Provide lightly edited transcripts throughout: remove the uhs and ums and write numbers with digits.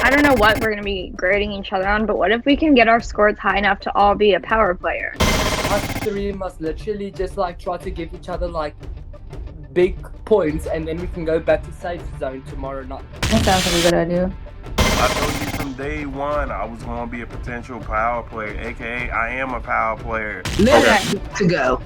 I don't know what we're gonna be grading each other on, but what if we can get our scores high enough to all be a power player? Us three must literally just like try to give each other like big points, and then we can go back to safe zone tomorrow night. That sounds like a good idea. I told you from day one I was going to be a potential power player, aka I am a power player. Let's to go.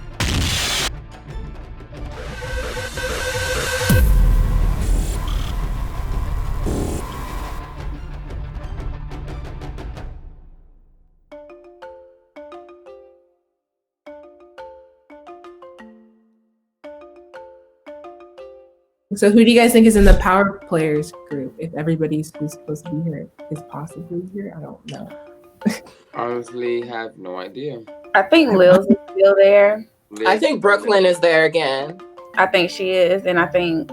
So who do you guys think is in the power players group? If everybody's who's supposed to be here is possibly here, I don't know. Honestly, have no idea. I think Lil's is still there. I think Brooklyn is there again. I think she is, and I think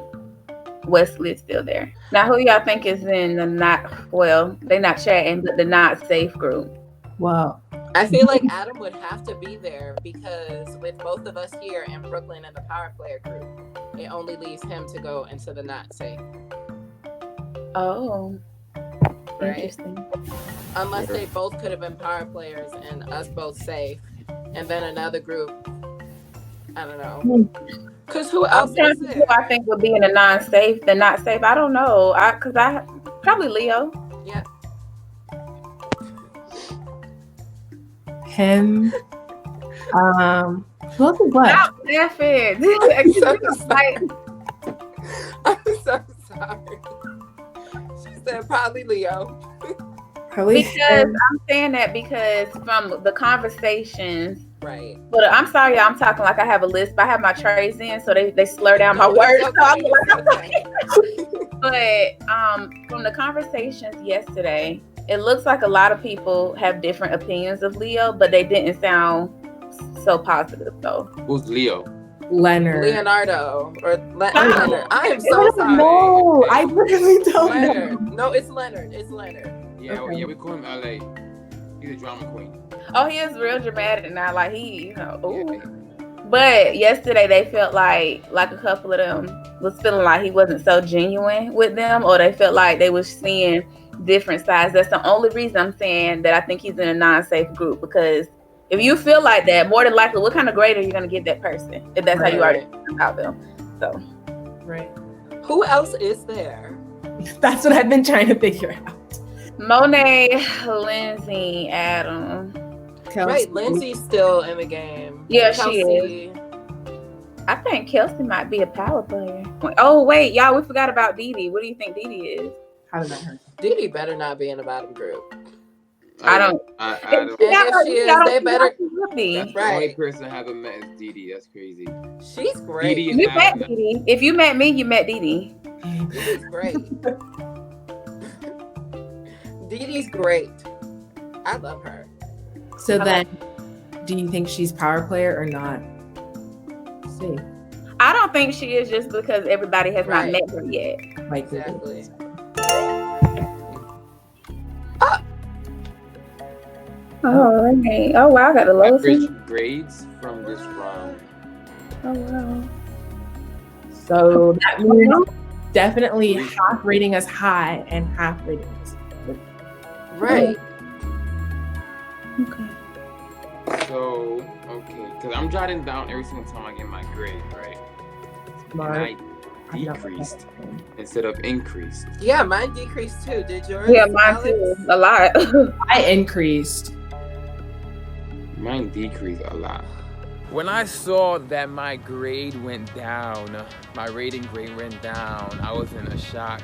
Wesley is still there. Now, who y'all think is in the they're not chatting, but the not safe group? Well, I feel like Adam would have to be there because with both of us here and Brooklyn in the power player group, it only leaves him to go into the not safe. Oh, Right. interesting. Unless they both could have been power players and us both safe. And then another group, I don't know. Because who else I'm trying is to there? who I think would be in the non-safe, the not safe. I don't know. Because I probably Leo. Yeah. him. Who else is left? Stop laughing. I'm so sorry. She said probably Leo. Probably Because I'm saying that because from the conversations. Right. But I'm sorry, y'all, I'm talking like I have a list, but I have my trays in, so they slur down my No, words. it's So I'm okay, like, but from the conversations yesterday, it looks like a lot of people have different opinions of Leo, but they didn't sound so positive though. Who's Leo? Leonard. Leonardo or Leonard. I am so sorry. No, I literally don't know. Leonard. No, it's Leonard. It's Leonard. Yeah, Okay. yeah, we call him LA. He's a drama queen. Oh, he is real dramatic now, like he, ooh. Yeah. But yesterday they felt like a couple of them was feeling like he wasn't so genuine with them, or they felt like they was seeing different sides. That's the only reason I'm saying that I think he's in a non-safe group, because if you feel like that, more than likely, what kind of grade are you going to give that person if that's how you already feel about them? So, Right. Who else is there? That's what I've been trying to figure out. Monet, Lindsay, Adam. Right, Lindsay's still in the game. Yeah, she is. I think Kelsey might be a power player. Oh, wait, y'all, we forgot about Dee Dee. What do you think Dee Dee is? How did that hurt? Dee Dee better not be in the bottom group. I don't. I And if she is, they better. That's the Right. only person I haven't met is Dee Dee. That's crazy. She's great. Dee Dee You and met Adam. Dee Dee. If you met me, you met Dee Dee. Dee Dee's great. Dee Dee's great. I love her. So then, do you think she's power player or not? See, I don't think she is, just because everybody has not Right. met her yet. like Exactly. Oh, okay. Oh, wow, I got the lowest. Average grades from this round. Oh, wow. So that means definitely half rating us high and half rating us. Right. Okay. So, okay, because I'm jotting down every single time I get my grade, right? Smart. And I decreased instead of increased. Yeah, mine decreased too. Did yours? Yeah, mine Alex? too. A lot. I increased. Mine decreased a lot. When I saw that my grade went down, my rating grade went down, I was in a shock.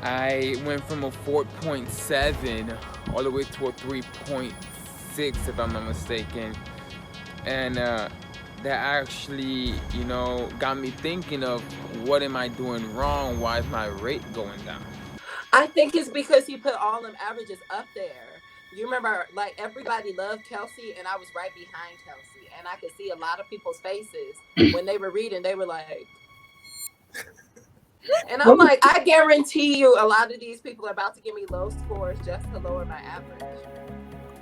I went from a 4.7 all the way to a 3.6, if I'm not mistaken. And that actually, got me thinking of, what am I doing wrong? Why is my rate going down? I think it's because he put all them averages up there. You remember, like, everybody loved Kelsey, and I was right behind Kelsey. And I could see a lot of people's faces when they were reading. They were like... And I'm like, I guarantee you a lot of these people are about to give me low scores just to lower my average.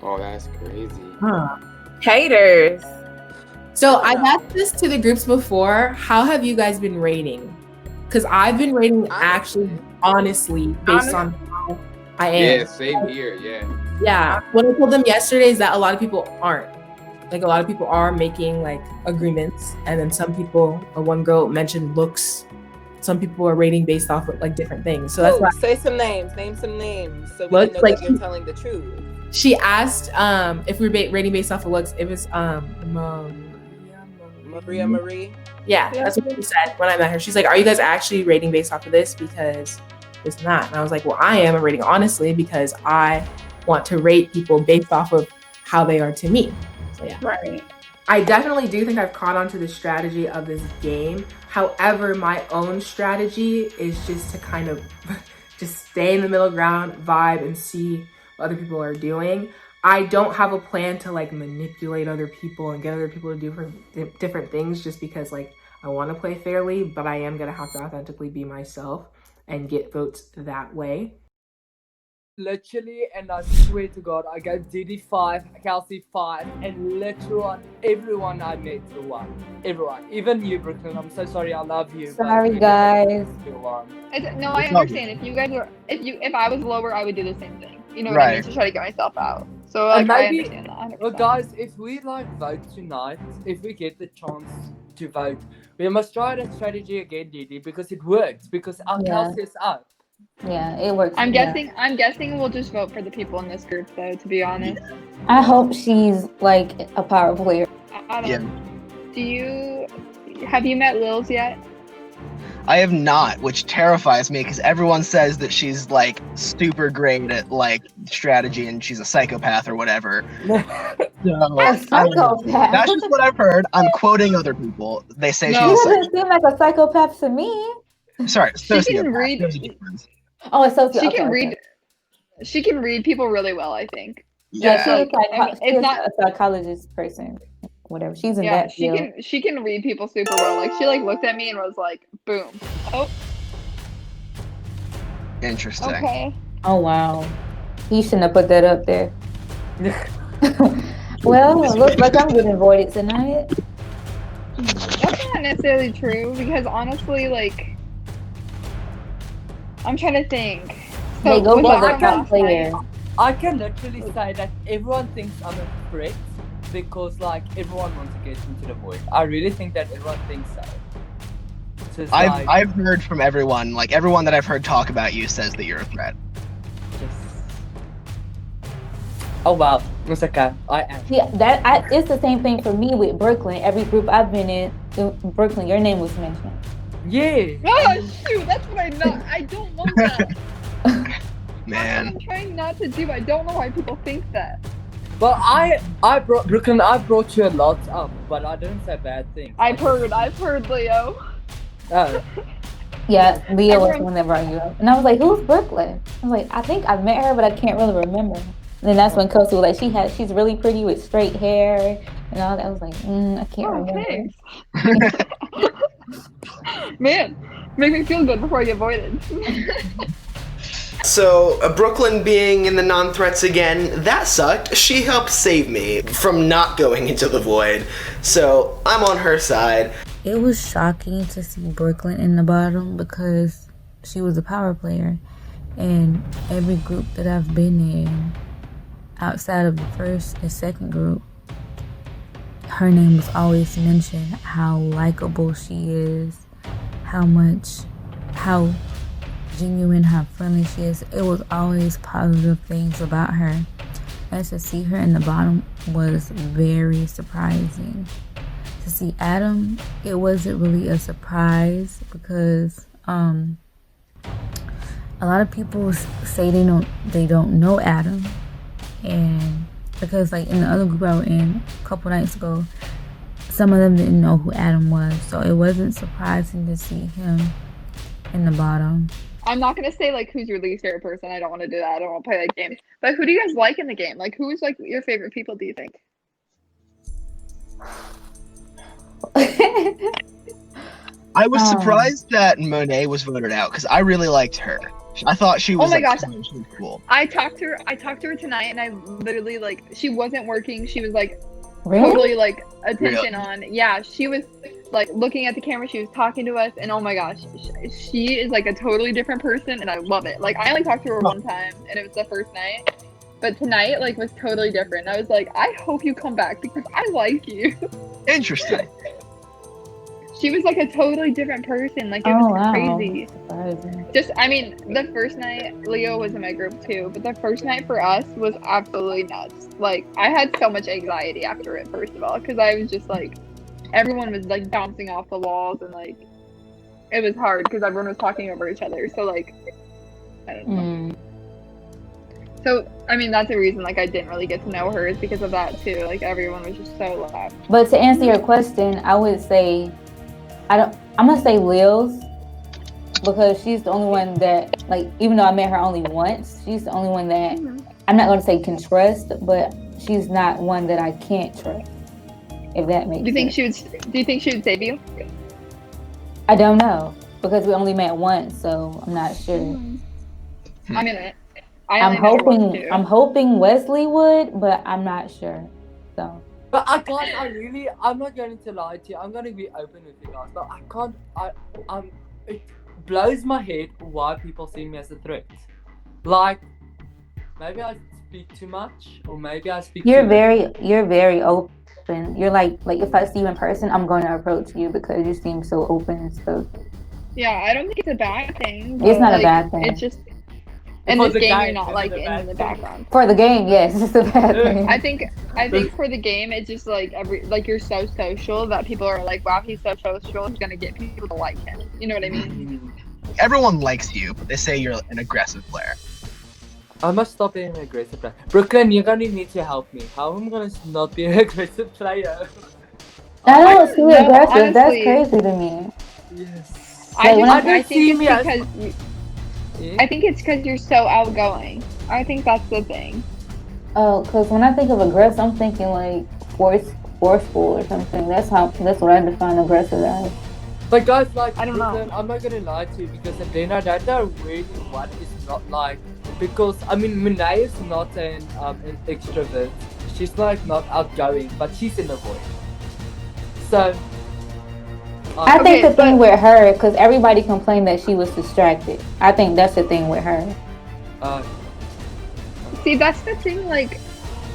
Oh, that's crazy. Huh. Haters. So I asked this to the groups before. How have you guys been rating? Because I've been rating Honestly. actually honestly based on how I am. Yeah, same here. Yeah. Yeah. What I told them yesterday is that a lot of people aren't. Like a lot of people are making like agreements, and then some people, one girl mentioned looks. Some people are rating based off of like different things. So that's Ooh, why say some names. Name some names so we Looks can know like- that you're telling the truth. she asked if we're rating based off of looks. It was Maria Marie. Yeah, Yeah. that's what she said when I met her. She's like, "Are you guys actually rating based off of this? Because it's not." And I was like, "Well, I am rating honestly because I want to rate people based off of how they are to me." So yeah. Right. I definitely do think I've caught on to the strategy of this game. However, my own strategy is just to kind of just stay in the middle ground, vibe, and see what other people are doing. I don't have a plan to like manipulate other people and get other people to do different things just because like I want to play fairly, but I am going to have to authentically be myself and get votes that way. Literally, and I swear to God, I gave Didi 5, Kelsey 5, and literally everyone I met won. Everyone, even you, Brooklyn. I'm so sorry. I love you. but Sorry, guys. you won. No, I It's all understand. If you guys were, if I was lower, I would do the same thing. You know what Right. I mean? To try to get myself out. So like, And I maybe- understand that. 100%. Well, guys, if we like vote tonight, if we get the chance to vote, we must try that strategy again, Didi, because it works. Because our Yeah. Kelsey is up. Yeah, it works. I'm yeah. guessing we'll just vote for the people in this group, though. To be honest, I hope she's like a power player. I don't. Yeah. Have you met Lils yet? I have not, which terrifies me because everyone says that she's like super great at like strategy and she's a psychopath or whatever. So, A I don't know. psychopath. That's just what I've heard. I'm quoting other people. They say No. She she's a doesn't seem like a psychopath to me. sorry, She can sociopath. read- There's a difference. Oh, it's so She can read. She can read people really well. I think. Yeah, she's Yeah. Like, it's not- a psychologist person. Whatever. She's in Yeah, that she field. she can read people super well. Like she like looked at me and was like, "Boom." Oh, Interesting. okay. Oh wow. He shouldn't have put that up there. Well, it looks like I'm getting voided tonight. That's not necessarily true because honestly, like, I'm trying to think. They go was for that the from top last night? player. I can literally say that everyone thinks I'm a threat because, like, everyone wants to get into the void. I really think that everyone thinks so. So it's like, I've heard from everyone, like everyone that I've heard talk about you says that you're a threat. just... Oh wow, it's okay. I am. Yeah, it's the same thing for me with Brooklyn. Every group I've been in Brooklyn, your name was mentioned. Yeah. Oh shoot, that's what I don't want that. Man. I'm trying not to do. I don't know why people think that. But I brought Brooklyn. I brought you a lot up, but I didn't say bad things. I've heard, Leo. Oh, Yeah, Leah was the Everyone- one that brought you up. And I was like, who's Brooklyn? I was like, I think I met her, but I can't really remember. And then that's when Kelsey was like, she's really pretty with straight hair and all that. I was like, I can't Oh, remember. thanks. Man, make me feel good before I get voided. So, Brooklyn being in the non-threats again, that sucked. She helped save me from not going into the void. So, I'm on her side. It was shocking to see Brooklyn in the bottom because she was a power player. And every group that I've been in, outside of the first and second group, her name was always mentioned, how likable she is, how genuine, how friendly she is. It was always positive things about her. And to see her in the bottom was very surprising. To see Adam, it wasn't really a surprise because a lot of people say they don't know Adam, and because like in the other group I was in a couple nights ago, some of them didn't know who Adam was, so it wasn't surprising to see him in the bottom. I'm not gonna say like who's your least favorite person. I don't want to do that. I don't want to play that game. But who do you guys like in the game? Like who's like your favorite people? Do you think? I was surprised that Monet was voted out because I really liked her. I thought she was. Oh my like, gosh. she was cool. I talked to her tonight, and I literally like she wasn't working. She was like Really? totally like attention Really? on. Yeah, she was like looking at the camera, she was talking to us, and oh my gosh, she is like a totally different person, and I love it. Like I only talked to her one time, and it was the first night, but tonight like was totally different. I was like, I hope you come back because I like you. Interesting. She was like a totally different person. Like it was crazy. Just, I mean, the first night Leo was in my group too, but the first night for us was absolutely nuts. Like I had so much anxiety after it, first of all, because I was just like, everyone was like bouncing off the walls, and like it was hard because everyone was talking over each other. So like, I don't know. So I mean, that's the reason like I didn't really get to know her, is because of that too. Like everyone was just so loud. But to answer your question, I would say I'm gonna say Lil's, because she's the only one that, like, even though I met her only once, she's the only one that I'm not gonna say can trust, but she's not one that I can't trust. If that makes sense. Do you think she would save you? I don't know, because we only met once, so I'm not sure. I mean, I'm hoping Wesley would, but I'm not sure. So. But I'm not going to lie to you. I'm going to be open with you guys. But it blows my head why people see me as a threat. Like, maybe I speak too much, or maybe I speak You're very open. You're like if I see you in person, I'm going to approach you because you seem so open and stuff. Yeah, I don't think it's a bad thing. It's not a bad thing. It's just, in this game, you're not like in the background. For the game, yes, it's a bad thing. I think for the game, it's just like you're so social that people are like, wow, he's so social, he's gonna get people to like him. You know what I mean? Everyone likes you, but they say you're an aggressive player. I must stop being an aggressive player. Brooklyn, you're gonna need to help me. How am I gonna not be an aggressive player? I don't see aggressive. Honestly, that's crazy to me. Yes. I think it's because you're so outgoing. I think that's the thing. Oh, because when I think of aggressive, I'm thinking like forceful or something. That's what I define aggressive as. But guys, like, I don't know. I'm not gonna lie to you, because at the end of the day, I don't know really what is not like. Because I mean, Monet is not an extrovert. She's like not outgoing, but she's in the void. So. I think the thing with her, because everybody complained that she was distracted. I think that's the thing with her. See, that's the thing, like,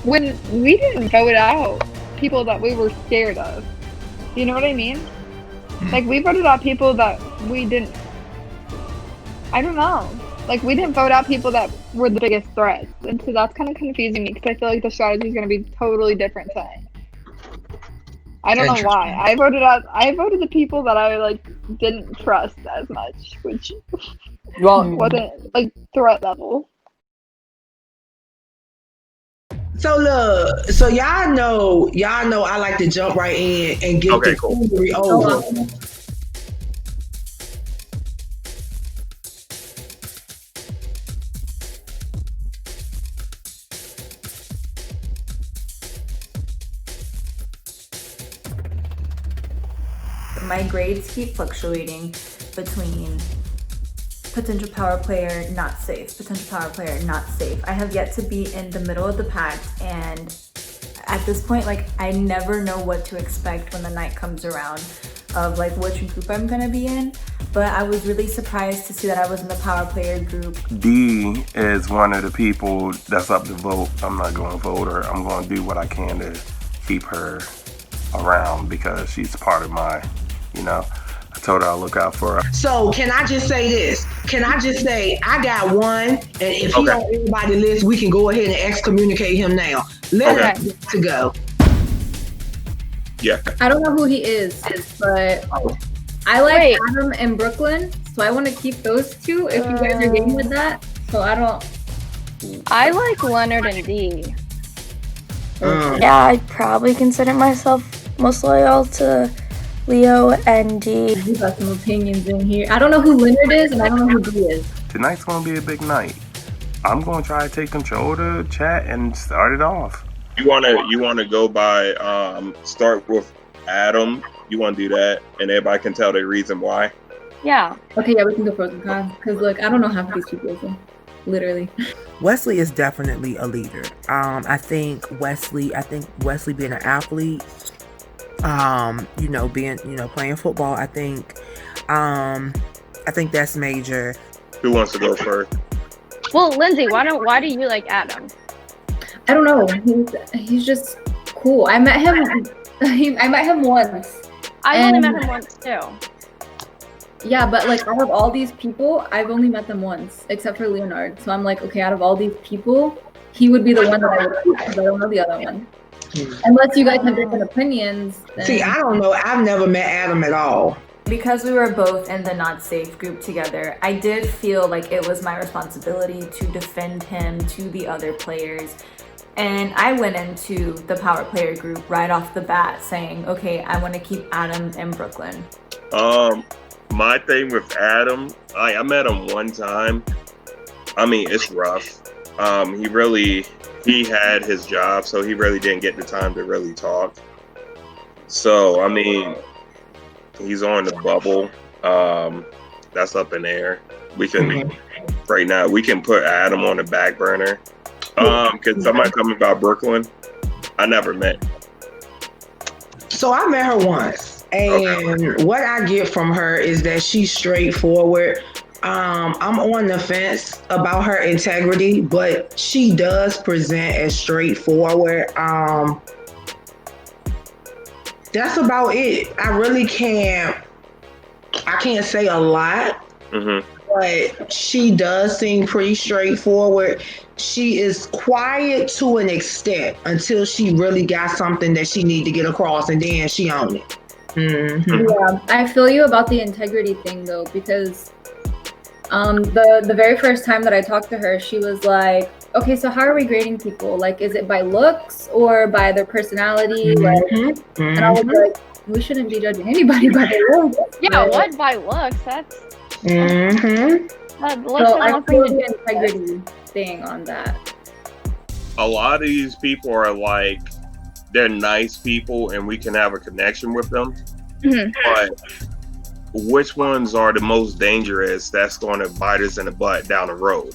when we didn't vote out people that we were scared of. You know what I mean? Like, we voted out people that we didn't... I don't know. Like, we didn't vote out people that were the biggest threats. And so that's kind of confusing me, because I feel like the strategy is going to be totally different tonight. I don't know why. I voted the people that I like didn't trust as much, which wasn't like threat level. So look, so y'all know I like to jump right in and get the foolery over. My grades keep fluctuating between potential power player, not safe, potential power player, not safe. I have yet to be in the middle of the pack, and at this point, like, I never know what to expect when the night comes around of like which group I'm gonna be in. But I was really surprised to see that I was in the power player group. D is one of the people that's up to vote. I'm not going to vote her. I'm going to do what I can to keep her around because she's part of my, I told her I'll look out for her. So can I just say this? Can I just say I got one, and if he on everybody's list, we can go ahead and excommunicate him now. Let us to go. Yeah. I don't know who he is, but I like Adam and Brooklyn, so I want to keep those two if you guys are game with that. So I like Leonard and D. Yeah, I'd probably consider myself most loyal to Leo and D. You got some opinions in here. I don't know who Leonard is, and I don't know who D is. Tonight's going to be a big night. I'm going to try to take control of the chat and start it off. You wanna go by start with Adam. You want to do that, and everybody can tell the reason why. Yeah. Okay, yeah, we can go pros and cons. Because look, I don't know half of these people, so literally. Wesley is definitely a leader. I think Wesley being an athlete, You know, being, you know, playing football. I think that's major. Who wants to go first? Well, Lindsay, why do you like Adam? I don't know. He's just cool. I met him. I met him once. I only met him once too. Yeah, but like out of all these people, I've only met them once, except for Leonard. So I'm like, okay, out of all these people, he would be the one that I would like, because I don't know the other one. Unless you guys have different opinions. Then... See, I don't know. I've never met Adam at all. Because we were both in the not safe group together, I did feel like it was my responsibility to defend him to the other players. And I went into the power player group right off the bat saying, okay, I want to keep Adam in Brooklyn. My thing with Adam, I met him one time. I mean, it's rough. He had his job, so he really didn't get the time to really talk. So, I mean, he's on the bubble. That's up in the air. We can, right now, we can put Adam on the back burner. Cause somebody coming about Brooklyn, I never met. So I met her once, and what I get from her is that she's straightforward. I'm on the fence about her integrity, but she does present as straightforward. That's about it. I really can't say a lot, but she does seem pretty straightforward. She is quiet to an extent until she really got something that she need to get across, and then she own it. Yeah, I feel you about the integrity thing though, because the very first time that I talked to her, she was like, okay, so how are we grading people? Like, is it by looks or by their personality? And I was like, we shouldn't be judging anybody by their looks. Yeah, what by looks? That's so I feel the integrity thing on that. A lot of these people are like, they're nice people and we can have a connection with them. But which ones are the most dangerous that's going to bite us in the butt down the road?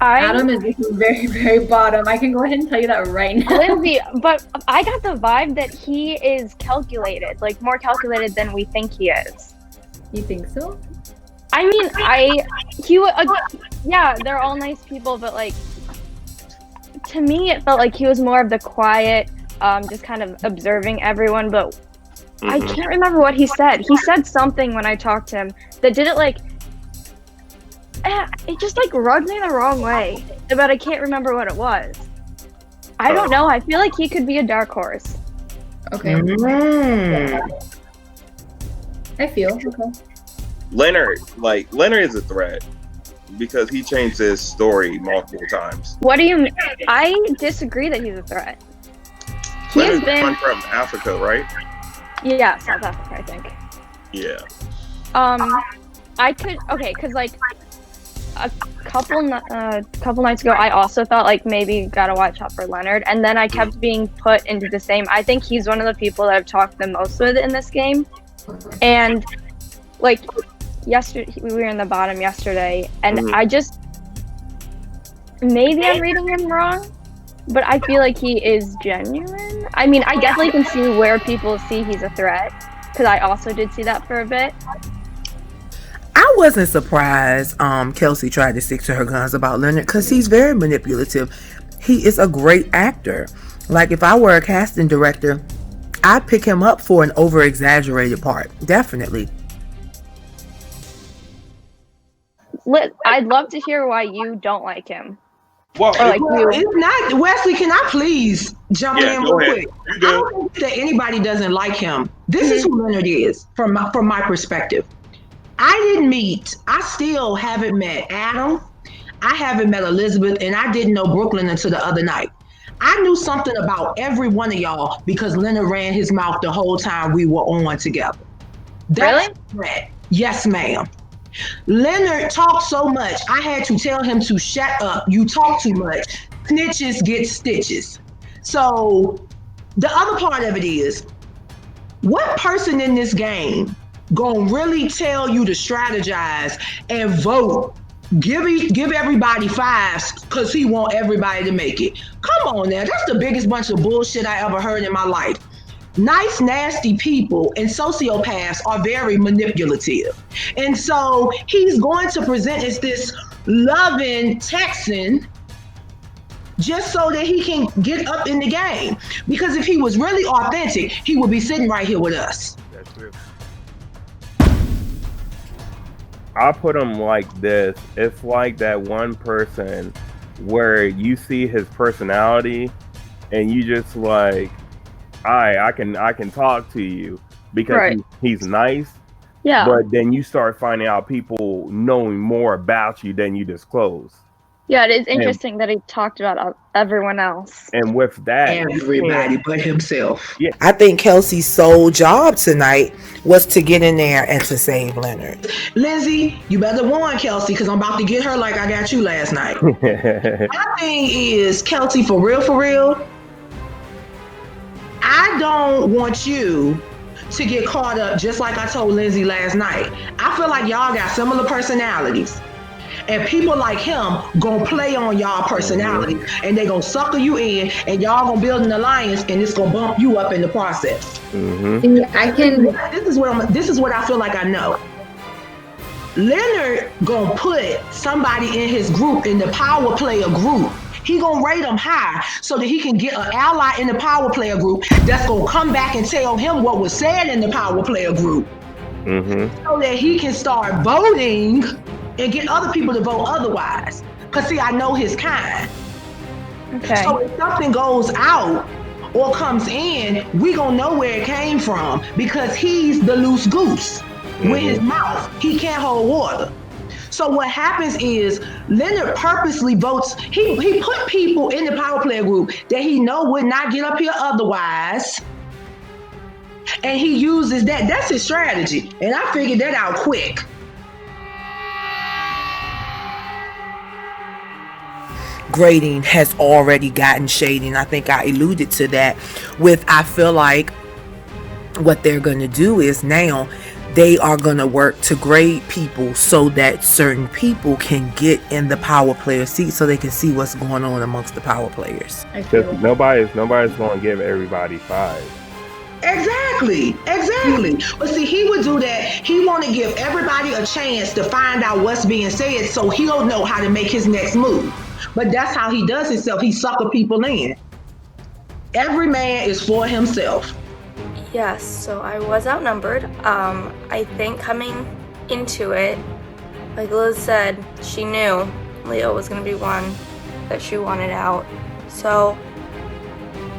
Adam is very, very bottom. I can go ahead and tell you that right now. Lindsay, but I got the vibe that he is calculated, like more calculated than we think he is. You think so? I mean, yeah, they're all nice people, but like, to me, it felt like he was more of the quiet, just kind of observing everyone, but I can't remember what he said. He said something when I talked to him that didn't like, it just like rubbed me the wrong way, but I can't remember what it was. I don't know. I feel like he could be a dark horse. Okay. I feel, okay. Leonard is a threat because he changed his story multiple times. What do you mean? I disagree that he's a threat. Leonard's from Africa, right? Yeah, South Africa, I think. Yeah. Because like a couple nights ago, I also thought like maybe gotta watch out for Leonard, and then I kept being put into the same. I think he's one of the people that I've talked the most with in this game, and like yesterday we were in the bottom yesterday, and I just maybe I'm reading him wrong, but I feel like he is genuine. I mean, I definitely can see where people see he's a threat, because I also did see that for a bit. I wasn't surprised Kelsey tried to stick to her guns about Leonard, because he's very manipulative. He is a great actor. Like, if I were a casting director, I'd pick him up for an over-exaggerated part. Definitely. I'd love to hear why you don't like him. Well, it's not Wesley. Can I please jump in real quick? I don't think that anybody doesn't like him. This is who Leonard is from my perspective. I still haven't met Adam. I haven't met Elizabeth, and I didn't know Brooklyn until the other night. I knew something about every one of y'all because Leonard ran his mouth the whole time we were on together. That's really? Yes, ma'am. Leonard talked so much, I had to tell him to shut up. You talk too much. Snitches get stitches. So the other part of it is, what person in this game gonna really tell you to strategize and vote? Give everybody fives because he want everybody to make it. Come on now, that's the biggest bunch of bullshit I ever heard in my life. nice, nasty people and sociopaths are very manipulative. And so he's going to present as this loving Texan just so that he can get up in the game. Because if he was really authentic, he would be sitting right here with us. That's true. I put him like this. It's like that one person where you see his personality and you just like, I can talk to you because Right. he's nice. Yeah. But then you start finding out people knowing more about you than you disclose. Yeah, it is interesting that he talked about everyone else. And with that, everybody but himself. Yeah. I think Kelsey's sole job tonight was to get in there and to save Leonard. Lindsay, you better warn Kelsey because I'm about to get her like I got you last night. My thing is, Kelsey, for real, I don't want you to get caught up just like I told Lindsay last night. I feel like y'all got similar personalities. And people like him gonna play on y'all personality and they gonna sucker you in and y'all gonna build an alliance and it's gonna bump you up in the process. This is what I feel like I know. Leonard gonna put somebody in his group, in the power player group. He gonna rate them high so that he can get an ally in the power player group that's gonna come back and tell him what was said in the power player group. So that he can start voting and get other people to vote otherwise. Cause see, I know his kind. Okay. So if something goes out or comes in, we gonna know where it came from because he's the loose goose with his mouth. He can't hold water. So what happens is Leonard purposely votes. He put people in the power player group that he know would not get up here otherwise. And he uses that. That's his strategy. And I figured that out quick. Grading has already gotten shady, and I think I alluded to that with, I feel like what they're going to do is now they are going to work to grade people so that certain people can get in the power player seat so they can see what's going on amongst the power players. Because nobody's going to give everybody 5. Exactly. But see, he would do that. He want to give everybody a chance to find out what's being said so he'll know how to make his next move. But that's how he does himself. He sucker people in. Every man is for himself. Yes, so I was outnumbered. I think coming into it, like Liz said, she knew Leo was going to be one that she wanted out. So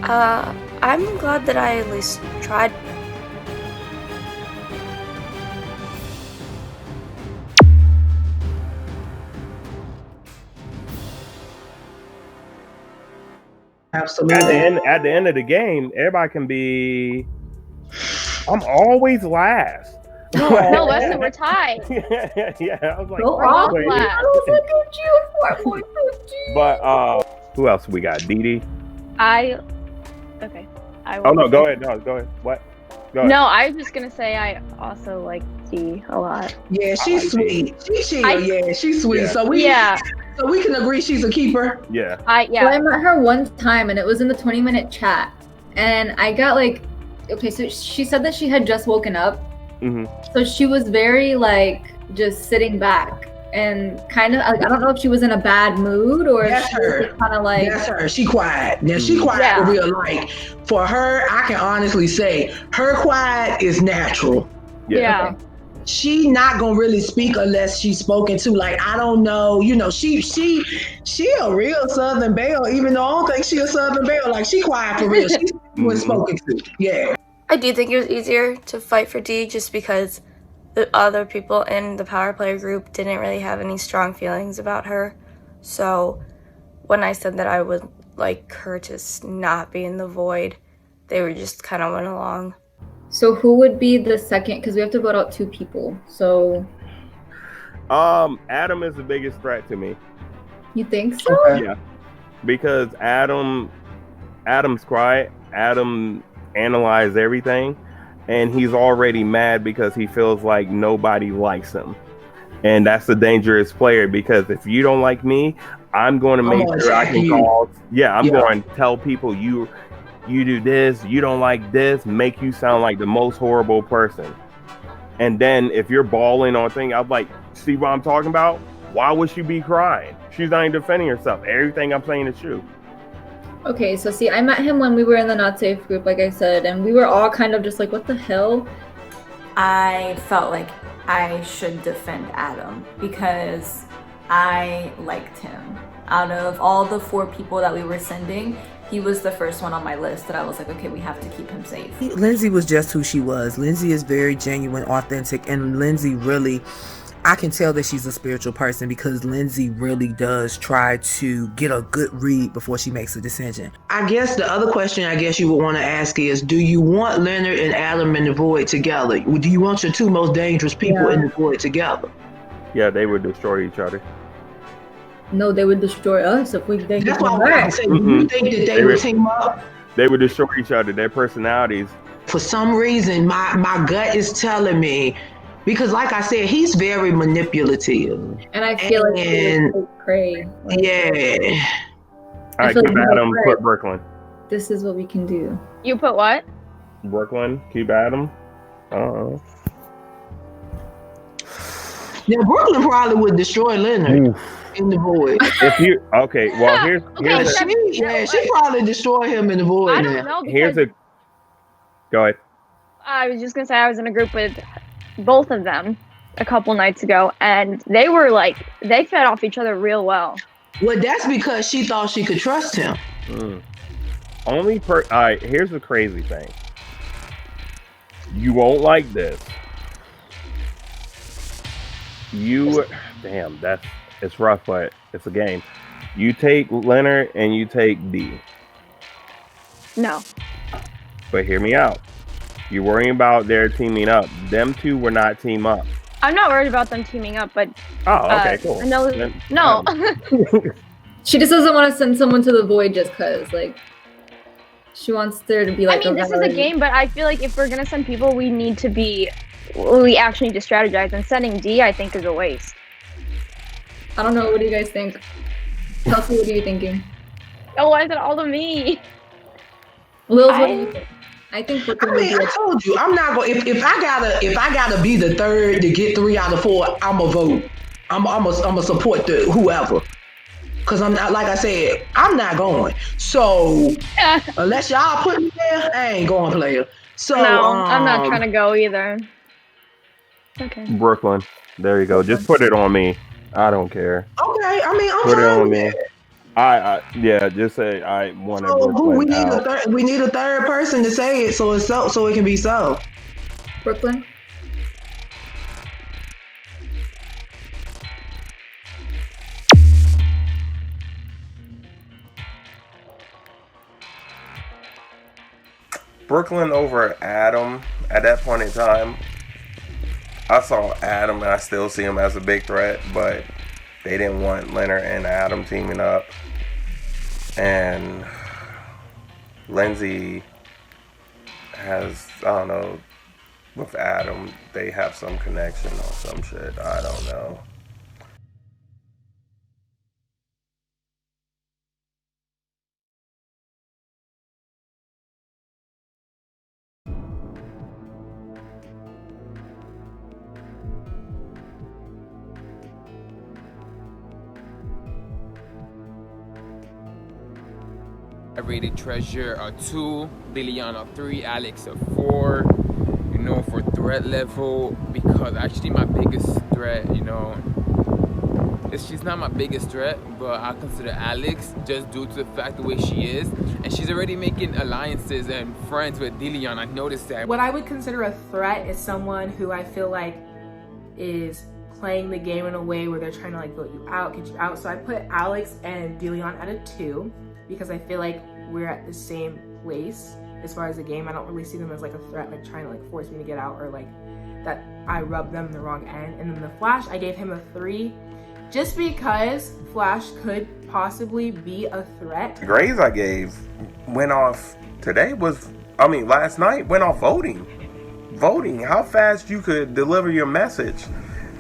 I'm glad that I at least tried. Absolutely. At the end of the game, everybody can be. I'm always last. No, Wesley, we're tied. Yeah, I was like, We're all wait. last. But who else we got? Dee Dee. Okay. Oh no, go ahead. No, go ahead. What? Go ahead. No, I was just gonna say I also like Dee a lot. Yeah, she's sweet. She's chill. Yeah, she's sweet. Yeah. So we can agree she's a keeper. Yeah. So I met her one time and it was in the 20-minute chat. And I got like, okay, so she said that she had just woken up. So she was very like just sitting back and kind of, I don't know if she was in a bad mood or if she was kind of like. That's her. She quiet. Now she quiet for real. Like for her, I can honestly say her quiet is natural. Yeah. She not gonna really speak unless she's spoken to. Like I don't know, you know, she a real Southern Belle, even though I don't think she a Southern Belle. Like she quiet for real. She was spoken to. Yeah. I do think it was easier to fight for Dee just because the other people in the power player group didn't really have any strong feelings about her. So when I said that I would like her to not be in the void, they were just kind of went along. So who would be the second? Because we have to vote out 2 people. So Adam is the biggest threat to me. you think so? Yeah, because Adam's quiet. Adam analyzed everything, and he's already mad because he feels like nobody likes him, and that's a dangerous player. Because if you don't like me, I'm going to make sure I can call. Yeah, I'm going to tell people you do this, you don't like this, make you sound like the most horrible person. And then if you're bawling on thing, I'm like, see what I'm talking about? Why would she be crying? She's not even defending herself. Everything I'm saying is true. Okay, so see, I met him when we were in the Not Safe group, like I said, and we were all kind of just like, what the hell? I felt like I should defend Adam because I liked him. Out of all the 4 people that we were sending, he was the first one on my list that I was like, okay, we have to keep him safe. Lindsay was just who she was. Lindsay is very genuine, authentic, and Lindsay really, I can tell that she's a spiritual person because Lindsay really does try to get a good read before she makes a decision. I guess the other question I guess you would want to ask is, do you want Leonard and Adam in the void together? Do you want your 2 most dangerous people in the void together? Yeah, they would destroy each other. No, they would destroy us if we didn't. That's why I say, do you think that they would team up? They would destroy each other, their personalities. For some reason, my gut is telling me, because like I said, he's very manipulative. And I feel like he's cray. Yeah. All right, keep Adam, put Brooklyn. This is what we can do. You put what? Brooklyn, keep Adam. Yeah, Brooklyn probably would destroy Leonard in the void. If you okay, well here's she probably destroy him in the void. I don't know, here's a go ahead. I was just gonna say I was in a group with both of them a couple nights ago, and they were like, they fed off each other real well. Well, that's because she thought she could trust him. All right, here's the crazy thing. You won't like this. It's rough, but it's a game. You take Leonard and you take D. No. But hear me out. You're worrying about their teaming up. Them 2 were not team up. I'm not worried about them teaming up, but okay, cool. No. She just doesn't want to send someone to the void just cause, like, she wants there to be like. I mean, this is a game, but I feel like if we're gonna send people, we actually need to strategize. And sending D, I think, is a waste. I don't know. What do you guys think? Chelsea, what are you thinking? Oh, why is it all to me? Lils, what do you think? I think I told you, I'm not going. If I gotta be the third to get 3 out of 4, I'ma vote. I'ma support the whoever. Cause I'm not, like I said, I'm not going. So unless y'all put me there, I ain't going, player. So no, I'm not trying to go either. Okay. Brooklyn, there you go. Just put it on me. I don't care. Okay, I mean, I'm put it fine on with me. it. Just say I want to. So we need a third person to say it, so it can be so. Brooklyn. Brooklyn over Adam at that point in time. I saw Adam and I still see him as a big threat, but they didn't want Leonard and Adam teaming up. And Lindsay has, I don't know, with Adam, they have some connection or some shit. I don't know. I rated Treasure a 2, Lilian a 3, Alex a 4, you know, for threat level, because actually my biggest threat, you know, she's not my biggest threat, but I consider Alex just due to the fact the way she is, and she's already making alliances and friends with Lilian. I noticed that. What I would consider a threat is someone who I feel like is playing the game in a way where they're trying to like vote you out, get you out. So I put Alex and Deleon at a 2 because I feel like we're at the same place as far as the game. I don't really see them as like a threat, like trying to like force me to get out or like that I rub them the wrong end. And then the Flash, I gave him a 3 just because Flash could possibly be a threat. The grades I gave went off last night went off voting how fast you could deliver your message.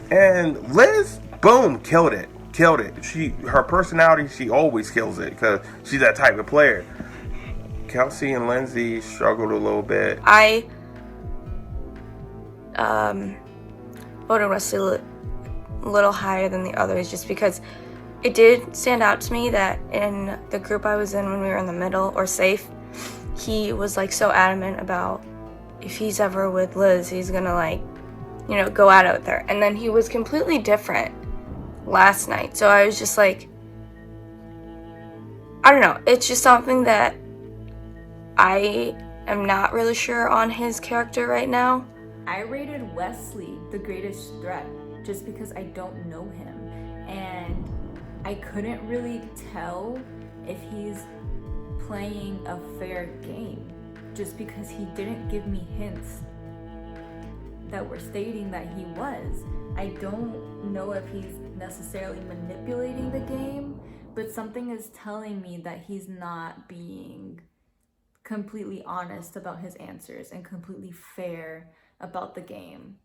And Liz, boom, killed it. Her personality, she always kills it because she's that type of player. Kelsey and Lindsay struggled a little bit. I voted Wesley a little higher than the others just because it did stand out to me that in the group I was in when we were in the middle or safe, he was like so adamant about if he's ever with Liz, he's gonna like, you know, go out there. And then he was completely different last night. So I was just like, I don't know. It's just something that I am not really sure on his character right now. I rated Wesley the greatest threat just because I don't know him. And I couldn't really tell if he's playing a fair game just because he didn't give me hints that were stating that he was. I don't know if he's necessarily manipulating the game, but something is telling me that he's not being completely honest about his answers and completely fair about the game.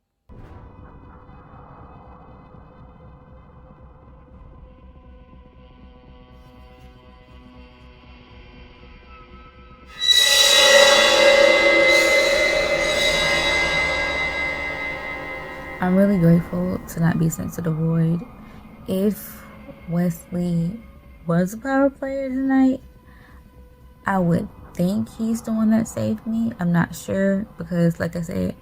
I'm really grateful to not be sent to the void. If Wesley was a power player tonight, I would think he's the one that saved me. I'm not sure because, like I said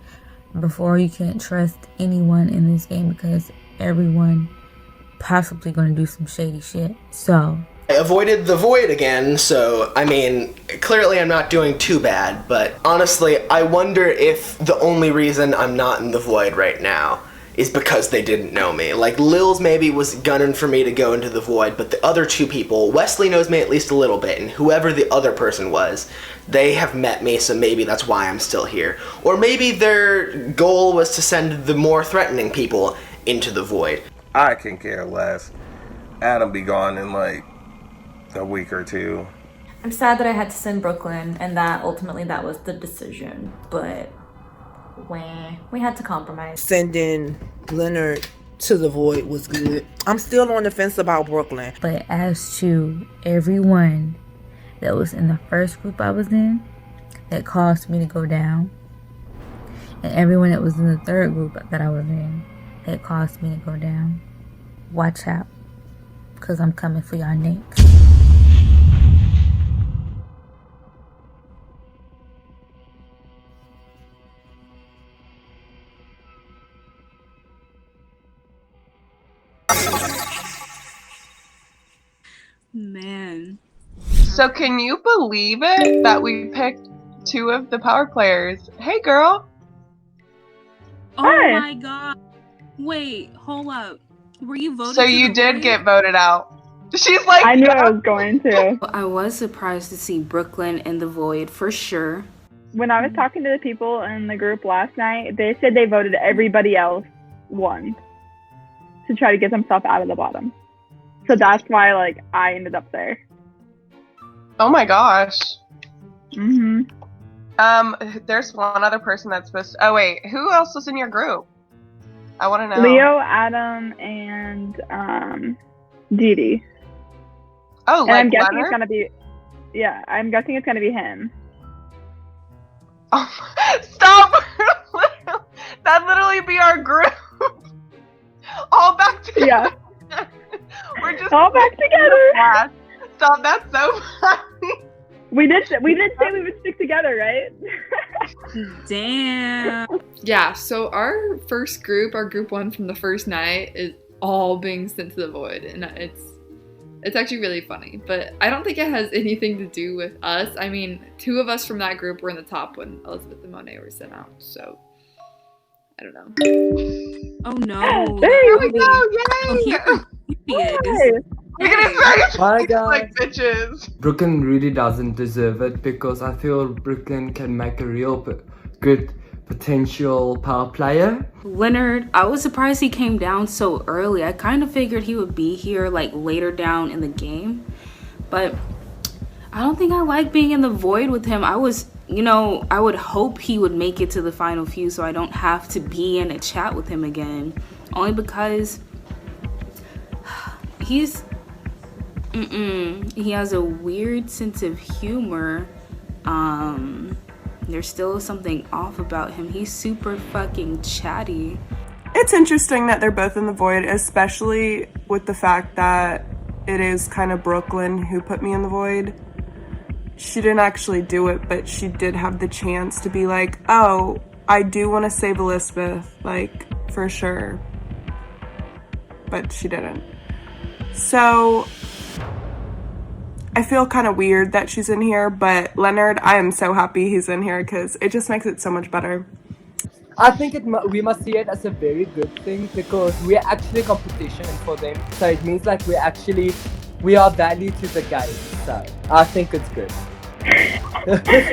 before, you can't trust anyone in this game because everyone possibly going to do some shady shit. So I avoided the void again, so I mean, clearly I'm not doing too bad, but honestly, I wonder if the only reason I'm not in the void right now is because they didn't know me. Like, Lils maybe was gunning for me to go into the void, but the other two people, Wesley knows me at least a little bit, and whoever the other person was, they have met me, so maybe that's why I'm still here. Or maybe their goal was to send the more threatening people into the void. I can care less. Adam be gone in like a week or two. I'm sad that I had to send Brooklyn and that ultimately that was the decision, but we had to compromise. Sending Leonard to the void was good. I'm still on the fence about Brooklyn. But as to everyone that was in the first group I was in that caused me to go down, and everyone that was in the third group that I was in that caused me to go down, watch out, because I'm coming for y'all next. Man. So can you believe it that we picked two of the power players? Hey, girl. Oh Hi. my god. Wait, hold up. Were you voted? So to you the did void? get voted out. She's like, I knew I was going to. I was surprised to see Brooklyn in the void for sure. When I was talking to the people in the group last night, they said they voted everybody else won to try to get themselves out of the bottom. So that's why, like, I ended up there. Oh my gosh. Mm-hmm. There's one other person that's supposed to... Oh wait, who else was in your group? I want to know. Leo, Adam, and Dee Dee. Oh, and like I'm guessing Leonard? it's gonna be. Yeah, I'm guessing it's gonna be him. Stop! That'd literally be our group. All back together. Yeah. We're just all back together. Stop! That's so funny. We did say we would stick together, right? Damn. Yeah, so our first group, our group one from the first night, is all being sent to the void, and it's actually really funny. But I don't think it has anything to do with us. I mean, two of us from that group were in the top when Elizabeth and Monet were sent out, so I don't know. Oh no. There we go! Oh, Yay! he is. You're gonna say Hi guys. like bitches. Brooklyn really doesn't deserve it because I feel Brooklyn can make a real good potential power player. Leonard, I was surprised he came down so early. I kind of figured he would be here like later down in the game, but I don't think I like being in the void with him. I would hope he would make it to the final few so I don't have to be in a chat with him again, only because he has a weird sense of humor There's still something off about him. He's super fucking chatty. It's interesting that they're both in the void, especially with the fact that it is kind of Brooklyn who put me in the void. She didn't actually do it, but she did have the chance to be like, oh, I do want to save Elizabeth, like, for sure. But she didn't. So I feel kind of weird that she's in here, but Leonard, I am so happy he's in here because it just makes it so much better. I think we must see it as a very good thing because we're actually competition for them. So it means like we are value to the game. So I think it's good.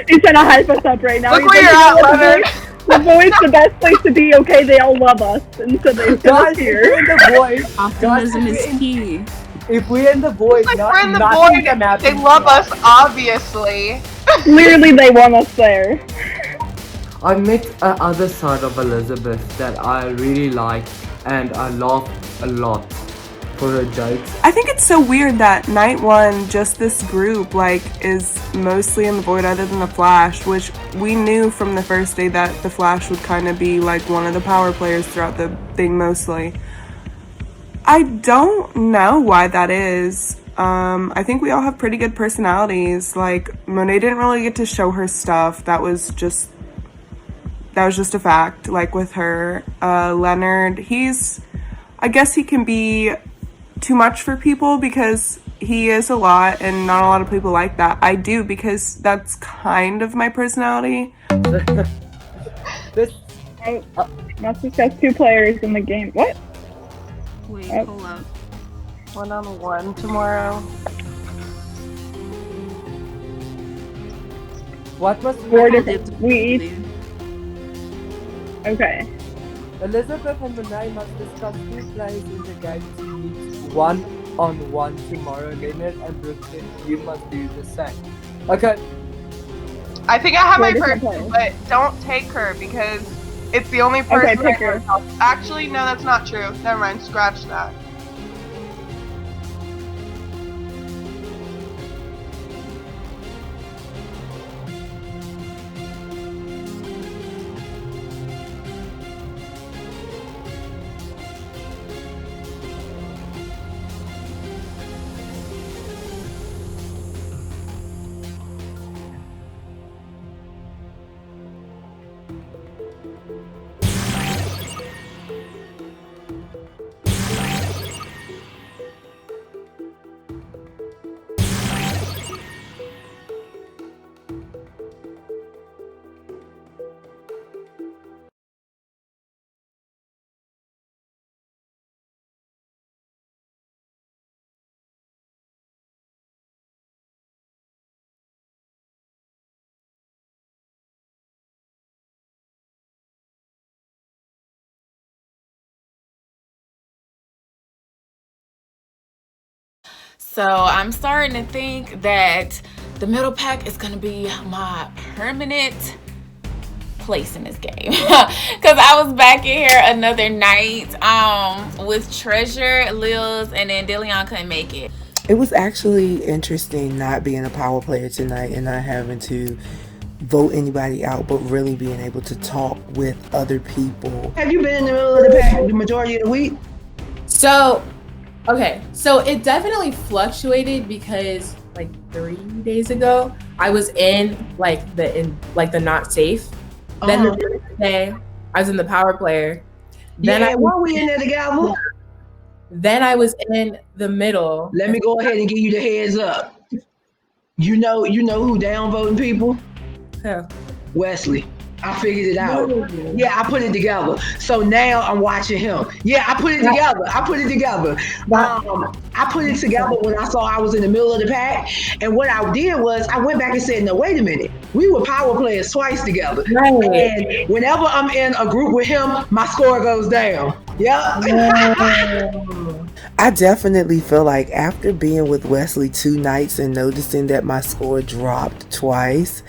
He's trying to hype us up right now. Look where you're at, Leonard. The void's the best place to be. Okay, they all love us, and so they send us here. If we're in the void, optimism is key. If we're in the void, Like we're in the void, they love us, obviously. Clearly, they want us there. I met another side of Elizabeth that I really like, and I laughed a lot for her jokes. I think it's so weird that night one, just this group, like, is mostly in the void other than the Flash, which we knew from the first day that the Flash would kind of be like one of the power players throughout the thing mostly. I don't know why that is. I think we all have pretty good personalities. Like, Monet didn't really get to show her stuff. That was just a fact. Like with her, Leonard, I guess he can be too much for people because he is a lot and not a lot of people like that. I do because that's kind of my personality. Let's discuss 2 players in the game. What? Wait, hold up. 1-on-1 tomorrow. What was 4 different weeks? Okay. Elizabeth and Monet must discuss 2 players in the game to meet 1-on-1 tomorrow. Leonard and Brooklyn, you must do the same. Okay. I think I have my 4 different person, players. but don't take her because it's the only person. Okay, pick her. Actually, no, that's not true. Never mind. Scratch that. So I'm starting to think that the middle pack is going to be my permanent place in this game. Because I was back in here another night with Treasure, Lils, and then Dillion couldn't make it. It was actually interesting not being a power player tonight and not having to vote anybody out, but really being able to talk with other people. Have you been in the middle of the pack the majority of the week? So, okay, so it definitely fluctuated because like 3 days ago, I was in the not safe. Then the next day, I was in the power player. Then why we in there together? Then I was in the middle. Let me go ahead and give you the heads up. You know who downvoting people? Yeah. Wesley. I figured it out. Yeah, I put it together. So now I'm watching him. Yeah, I put it together. I put it together when I saw I was in the middle of the pack. And what I did was I went back and said, no, wait a minute. We were power players twice together. Right. And whenever I'm in a group with him, my score goes down. Yeah. I definitely feel like after being with Wesley 2 nights and noticing that my score dropped twice,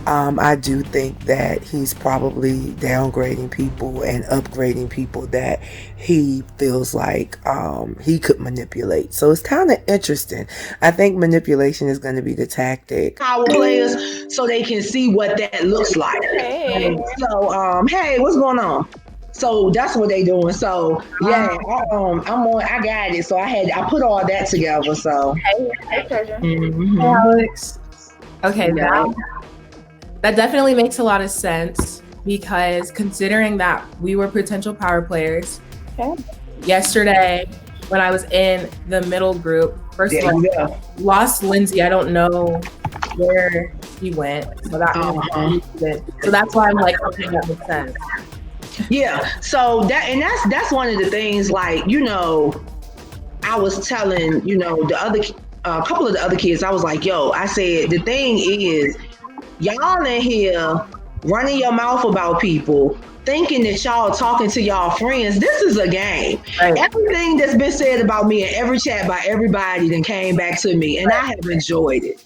I do think that he's probably downgrading people and upgrading people that he feels like he could manipulate. So it's kind of interesting. I think manipulation is going to be the tactic. Power players so they can see what that looks like. Hey. So, hey, what's going on? So that's what they doing. So yeah, I got it. So I put all that together. So Hey, Treasure. Mhm. Hey, Alex. Okay, Yeah. that definitely makes a lot of sense because considering that we were potential power players, yesterday when I was in the middle group, first of all, lost Lindsay. I don't know where he went, so that so that's why I'm like, okay, that makes sense. Yeah, so that's one of the things, like, I was telling, the other couple of the other kids, I was like, yo, I said, the thing is, y'all in here running your mouth about people, thinking that y'all talking to y'all friends. This is a game. Right. Everything that's been said about me in every chat by everybody then came back to me, and I have enjoyed it.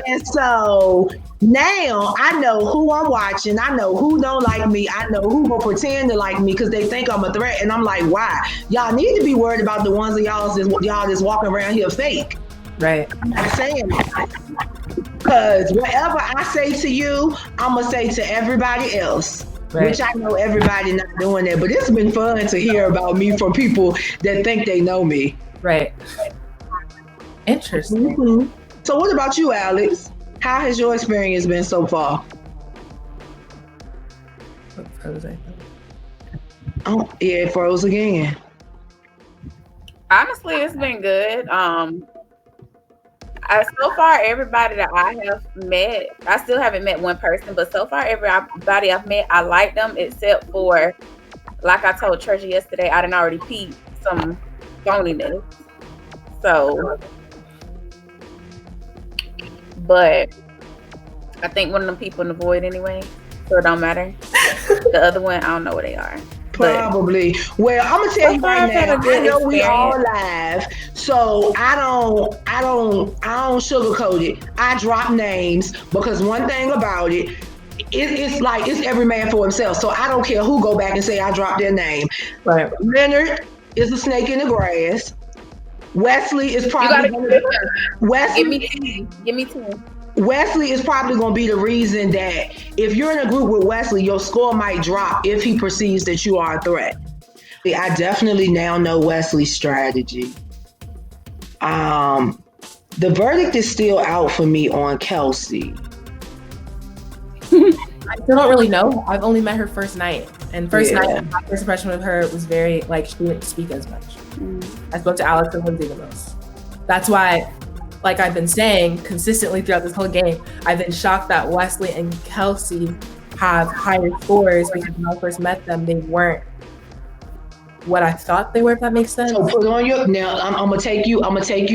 And so now I know who I'm watching. I know who don't like me. I know who will pretend to like me because they think I'm a threat. And I'm like, why? Y'all need to be worried about the ones of y'all that's walking around here fake. Right. I'm not saying that. Because whatever I say to you, I'm going to say to everybody else. Right. Which I know everybody not doing that. But it's been fun to hear about me from people that think they know me. Right. Interesting. Mm-hmm. So what about you, Alex? How has your experience been so far? Oh, yeah, it froze again. Honestly, it's been good. So far, everybody that I have met, I still haven't met one person, but so far, everybody I've met, I like them, except for, like I told Treasure yesterday, I didn't already peep some phoniness. So, but I think one of them people in the void anyway, so it don't matter. The other one, I don't know where they are. Probably. Well, I'm gonna tell you right now. I know we all live, so I don't sugarcoat it. I drop names because one thing about it's like it's every man for himself. So I don't care who go back and say I dropped their name. Right. Leonard is a snake in the grass. Wesley is probably Give me two. Wesley is probably going to be the reason that if you're in a group with Wesley, your score might drop if he perceives that you are a threat. I definitely now know Wesley's strategy. The verdict is still out for me on Kelsey. I still don't really know. I've only met her first night. And night, my first impression of her was very, she didn't speak as much. I spoke to Alex and Lindsay the most. That's why, like I've been saying consistently throughout this whole game, I've been shocked that Wesley and Kelsey have higher scores because when I first met them, they weren't what I thought they were, if that makes sense. So put on your, now I'm gonna take you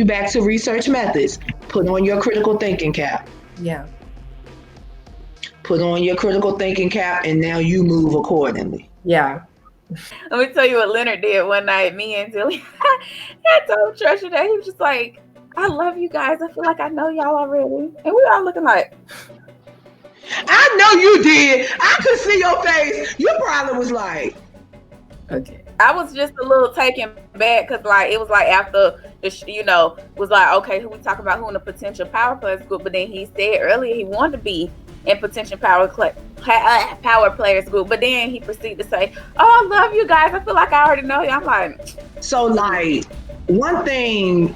back to research methods. Put on your critical thinking cap. Yeah. Put on your critical thinking cap, and now you move accordingly. Yeah. Let me tell you what Leonard did one night. Me and Dilly, I told Treasure that he was just like, I love you guys. I feel like I know y'all already. And we all looking like, I know you did. I could see your face. You probably was like, okay. I was just a little taken back because it was after was like, okay, who we talking about, who in the potential power players group? But then he said earlier he wanted to be in potential power players group, but then he proceeded to say, oh, I love you guys. I feel like I already know you. I'm like, so one thing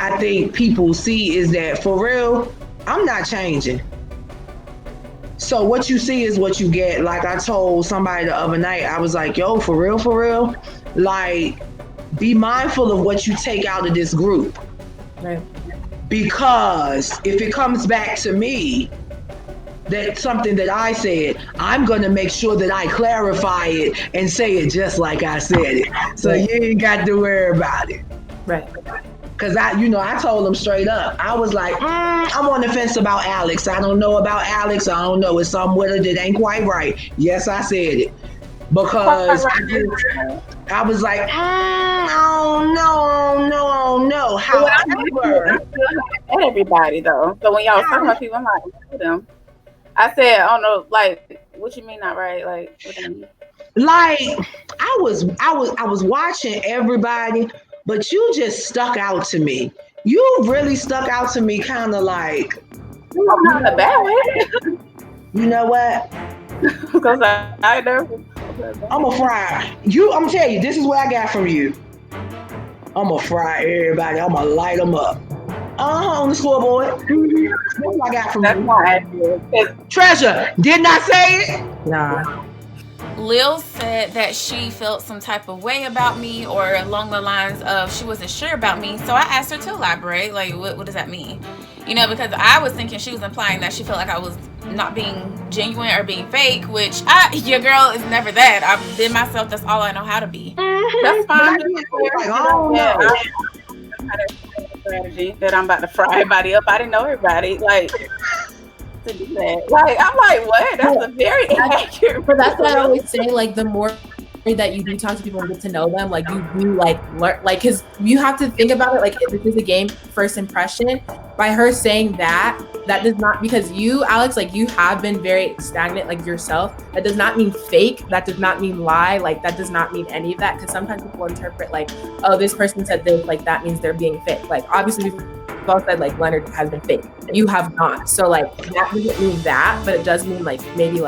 I think people see is that for real, I'm not changing. So what you see is what you get. Like I told somebody the other night, I was like, yo, for real, be mindful of what you take out of this group. Right. Because if it comes back to me, that's something that I said, I'm going to make sure that I clarify it and say it just like I said it. So you ain't got to worry about it. Right. Because I told them straight up. I was like, I'm on the fence about Alex. I don't know about Alex. I don't know. It's something with her that ain't quite right. Yes, I said it. because I was like, no. However, at everybody though. So when y'all was talking about people, I'm like, them. I said, I don't know, like, what you mean not right? Like, what do you mean? Like, I was watching everybody, but you just stuck out to me. You really stuck out to me, kind of like. Not in a bad way. You know what? Because I know. I'm a fry. I'm telling you, this is what I got from you. I'm gonna fry everybody. I'm gonna light them up. On the scoreboard. That's what I got from you. Treasure, didn't I say it? Nah. Lil said that she felt some type of way about me, or along the lines of she wasn't sure about me. So I asked her to elaborate. Like, what does that mean? You know, because I was thinking she was implying that she felt like I was not being genuine or being fake, which your girl is never that. I've been myself. That's all I know how to be. That's fine. Strategy that I'm about to fry everybody up. I didn't know everybody. Like, to do that. Like, I'm like, what? That's a very inaccurate. But that's what I always say. Like, the more that you do talk to people and get to know them, like, you do like learn, like, because you have to think about it. Like, if this is a game first impression, by her saying that does not, because you, Alex, like, you have been very stagnant, like, yourself. That does not mean fake. That does not mean lie. Like, that does not mean any of that. Because sometimes people interpret like, oh, this person said this, like, that means they're being fake. Like, obviously, we've all said like Leonard has been fake. You have not. So like, that doesn't mean that, but it does mean like maybe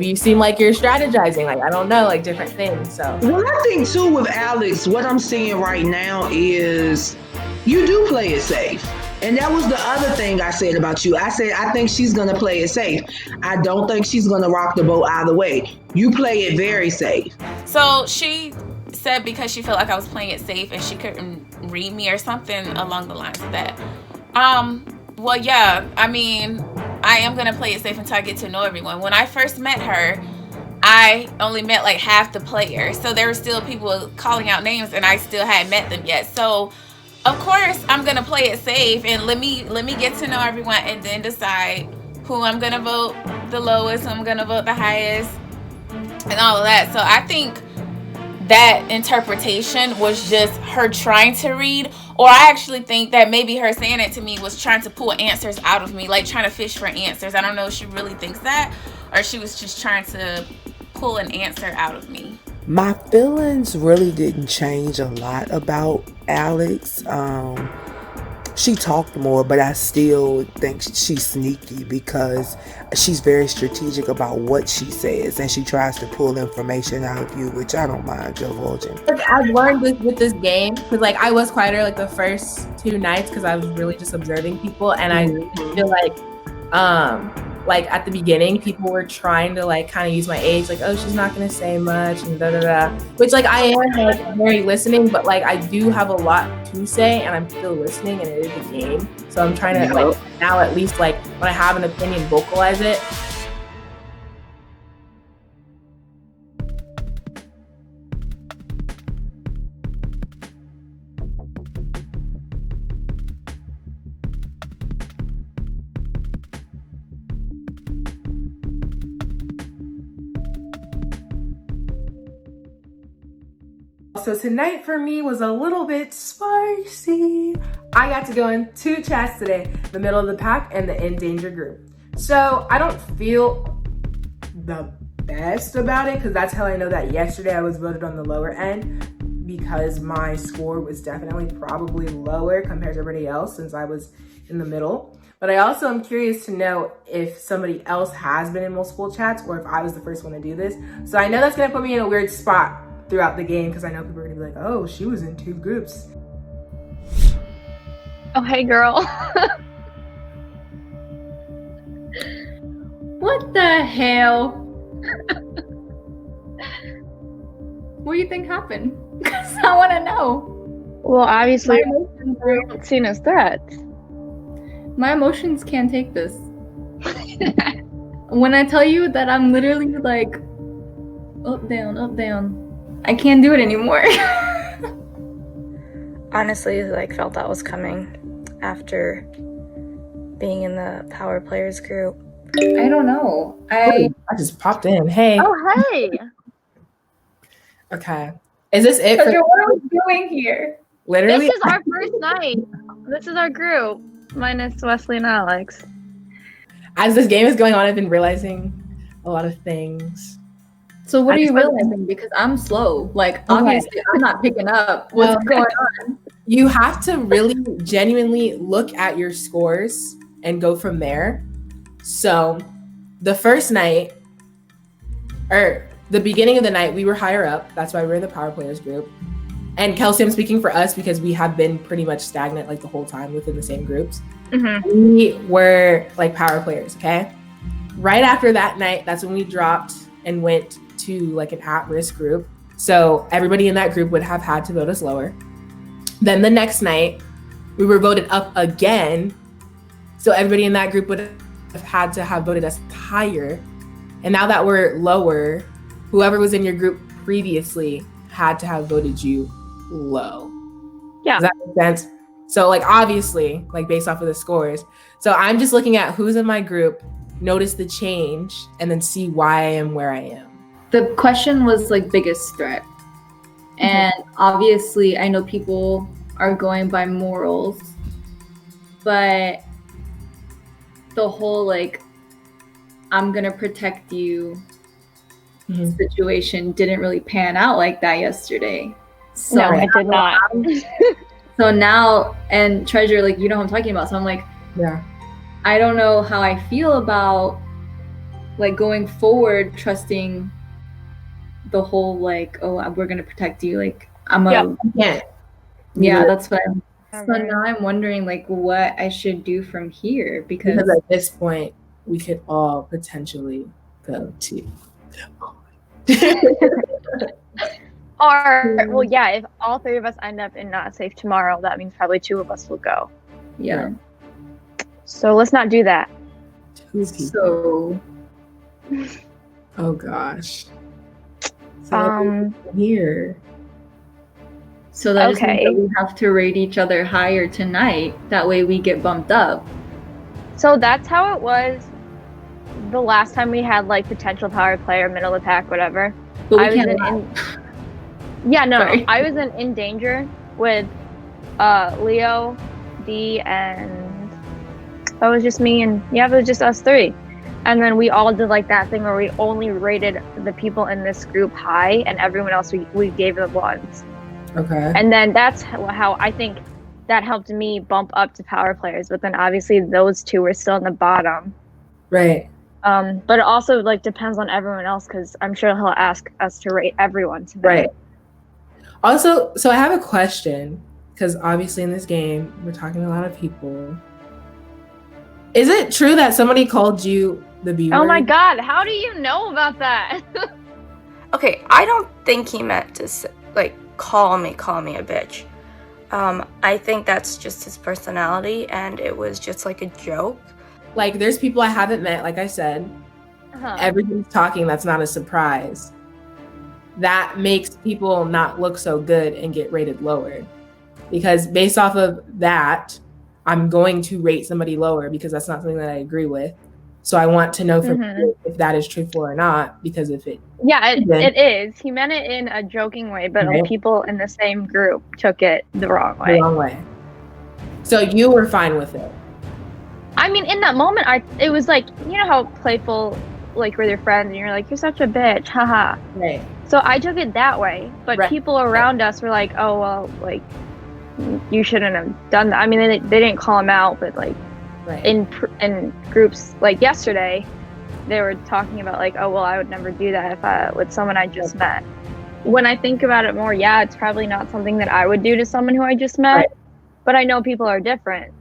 you seem like you're strategizing. Like, I don't know, like different things. So well, I think too with Alex, what I'm seeing right now is you do play it safe. And that was the other thing I said about you. I said, I think she's going to play it safe. I don't think she's going to rock the boat either way. You play it very safe. So she said because she felt like I was playing it safe and she couldn't read me or something along the lines of that. Well, yeah, I mean, I am going to play it safe until I get to know everyone. When I first met her, I only met like half the players. So there were still people calling out names and I still hadn't met them yet. So of course I'm gonna play it safe and let me get to know everyone and then decide who I'm gonna vote the lowest, who I'm gonna vote the highest, and all of that. So I think that interpretation was just her trying to read, or I actually think that maybe her saying it to me was trying to pull answers out of me, like trying to fish for answers. I don't know if she really thinks that, or she was just trying to pull an answer out of me. My feelings really didn't change a lot about Alex. She talked more, but I still think she's sneaky because she's very strategic about what she says and she tries to pull information out of you, which I don't mind divulging. I've learned this with this game because like I was quieter like the first 2 nights because I was really just observing people, and I feel like at the beginning people were trying to like kind of use my age, like, oh, she's not gonna say much and which like I am like very listening, but like I do have a lot to say and I'm still listening, and it is a game, so I'm trying to like now at least like when I have an opinion vocalize it. So tonight for me was a little bit spicy. I got to go in 2 chats today, the middle of the pack and the in danger group. So I don't feel the best about it because that's how I know that yesterday I was voted on the lower end, because my score was definitely probably lower compared to everybody else since I was in the middle. But I also am curious to know if somebody else has been in multiple chats or if I was the first one to do this. So I know that's gonna put me in a weird spot throughout the game because I know people are gonna be like, oh, she was in 2 groups. Oh, hey girl. What the hell? What do you think happened? Because I want to know. Well, obviously, we're seen as threats. My emotions can't take this. When I tell you that I'm literally like up, down, I can't do it anymore. Honestly, like, felt that was coming after being in the Power Players group. I don't know. I just popped in. Hey. Oh, hey. Okay. Is this it? What are we doing here? Literally. This is our first night. This is our group, minus Wesley and Alex. As this game is going on, I've been realizing a lot of things. So what are you realizing? Because I'm slow. Like, obviously, I'm not picking up what's going on. You have to really genuinely look at your scores and go from there. So the first night, or the beginning of the night, we were higher up. That's why we're in the Power Players group. And Kelsey, I'm speaking for us because we have been pretty much stagnant like the whole time within the same groups. Mm-hmm. We were like Power Players, okay? Right after that night, that's when we dropped and went to like an at-risk group. So everybody in that group would have had to vote us lower. Then the next night, we were voted up again. So everybody in that group would have had to have voted us higher. And now that we're lower, whoever was in your group previously had to have voted you low. Yeah. Does that make sense? So like obviously, like based off of the scores. So I'm just looking at who's in my group, notice the change, and then see why I am where I am. The question was like biggest threat. And obviously I know people are going by morals, but the whole like I'm gonna protect you situation didn't really pan out like that yesterday. So No, it did not. So now, and Treasure, like, you know what I'm talking about. So I'm like, yeah, I don't know how I feel about like going forward, trusting the whole like, oh, we're gonna protect you. Like Yeah, that's what I'm. So now I'm wondering like what I should do from here because at this point we could all potentially go to. Or, well, yeah, if all three of us end up in not safe tomorrow, that means probably two of us will go. Yeah. So let's not do that. So. Oh gosh. So here. So that just means that we have to rate each other higher tonight. That way we get bumped up. So that's how it was the last time we had like potential power player, middle of the pack, whatever. But we I was can't Yeah, no, Sorry. I was in danger with Leo, D, and that was just me, and it was just us three. And then we all did like that thing where we only rated the people in this group high, and everyone else we gave them ones. Okay. And then that's how I think that helped me bump up to power players. But then obviously those two were still in the bottom. Right. But it also like depends on everyone else because I'm sure he'll ask us to rate everyone tonight. Right. Also, so I have a question because obviously in this game we're talking to a lot of people. Is it true that somebody called you the B word? Oh my God! How do you know about that? Okay, I don't think he meant to like call me a bitch. I think that's just his personality, and it was just like a joke. Like, there's people I haven't met, like I said. Everybody's talking, that's not a surprise. That makes people not look so good and get rated lower. Because based off of that, I'm going to rate somebody lower because that's not something that I agree with. So I want to know from you if that is truthful or not, because if it it is. He meant it in a joking way, but Right. people in the same group took it the wrong way. the wrong way. So you were fine with it. I mean, in that moment, it was like, you know how playful, like with your friends, and you're like, you're such a bitch, haha. Right. So I took it that way, but Right. people around us were like, oh, well, like, you shouldn't have done that. I mean, they didn't call him out, but like, Right. in groups, like yesterday, they were talking about like, oh, well, I would never do that if with someone I just met. When I think about it more, yeah, it's probably not something that I would do to someone who I just met, Right. but I know people are different.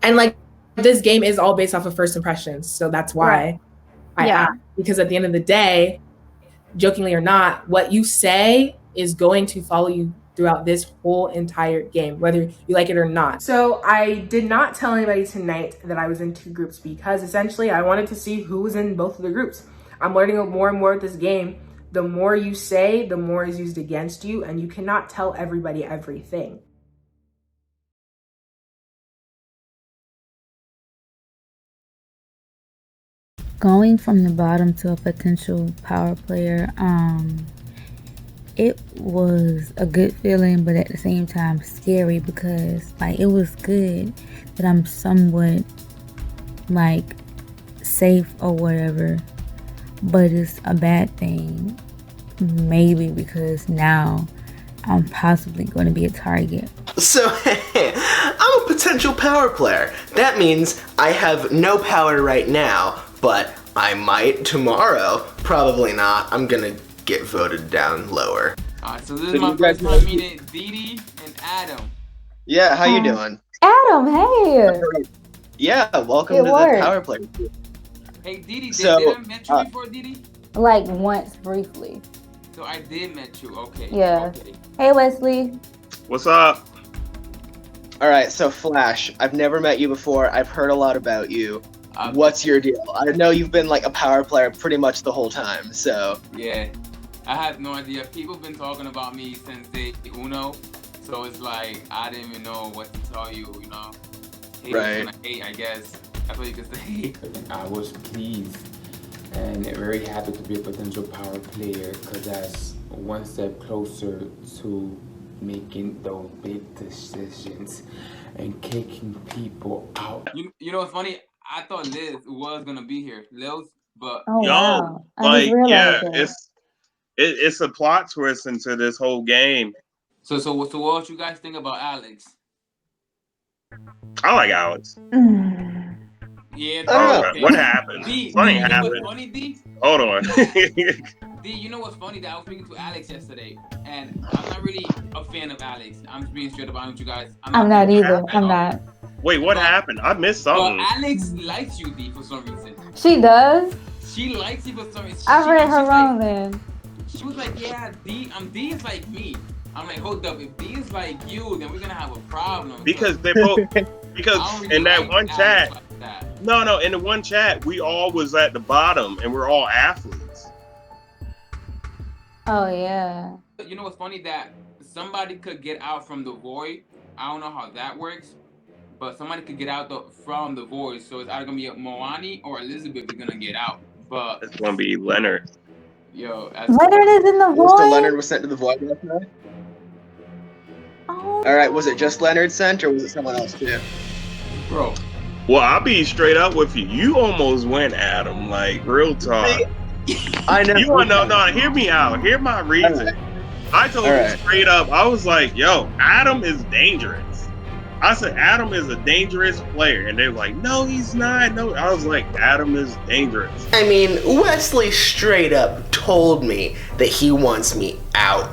And like, this game is all based off of first impressions. So that's why I Yeah. asked. Because at the end of the day, jokingly or not, what you say is going to follow you throughout this whole entire game, whether you like it or not. So I did not tell anybody tonight that I was in two groups because essentially I wanted to see who was in both of the groups. I'm learning more and more with this game. The more you say, the more is used against you, and you cannot tell everybody everything. Going from the bottom to a potential power player, it was a good feeling, but at the same time scary, because like it was good that I'm somewhat like safe or whatever, but it's a bad thing maybe because now I'm possibly going to be a target. So, I'm a potential power player. That means I have no power right now, but I might tomorrow. Probably not. I'm gonna get voted down lower. Alright, so this is my first time meeting Didi and Adam. Yeah, how you doing? Adam, hey. Yeah, welcome It to worked. the Power Player. Hey Didi, So, did I met you before, Didi? Like once briefly. So I did met you, okay. Yeah. Okay. Hey, Wesley. What's up? All right, so Flash, I've never met you before. I've heard a lot about you. What's your deal? I know you've been like a power player pretty much the whole time, so. Yeah, I have no idea. People been talking about me since day uno, so it's like I didn't even know what to tell you, you know. Hate Right. is gonna hate, I guess. That's what you could say. I was pleased and very happy to be a potential power player because that's one step closer to making those big decisions and kicking people out. You know what's funny? I thought Liz was gonna be here, Liz, but Yo, like, yeah, it's a plot twist into this whole game. So what you guys think about Alex? I like Alex. Yeah. Okay. What happened? D, Something you know happened. what's funny, D? Hold on. D, you know what's funny? That I was speaking to Alex yesterday, and I'm not really a fan of Alex. I'm just being straight about with you guys. I'm not either. I'm not. Wait, what happened? I missed But something. Alex likes you, D, for some reason. She does? She likes you for some reason. I read her she's wrong like, then. She was like, yeah, D is like me. I'm like, hold up, if D is like you, then we're gonna have a problem. Because they both, I because don't really in that like one Alex chat, like that. no, in the one chat, we all was at the bottom and we're all athletes. Oh, yeah. You know what's funny? That somebody could get out from the void. I don't know how that works, but somebody could get out from the void. So it's either gonna be Moani or Elizabeth is gonna get out. But It's gonna be Leonard. yo, that's Leonard is in the So void? Leonard was sent to the void last night? Oh. All right, was it just Leonard sent or was it someone else too? Bro. Well, I'll be straight up with you. You almost went Adam, like real talk. I know. You want no, hear me out. Hear my reason. I told you straight up. I was like, yo, Adam is dangerous. I said Adam is a dangerous player, and they're like, no, he's not. No, I was like, Adam is dangerous. I mean, Wesley straight up told me that he wants me out.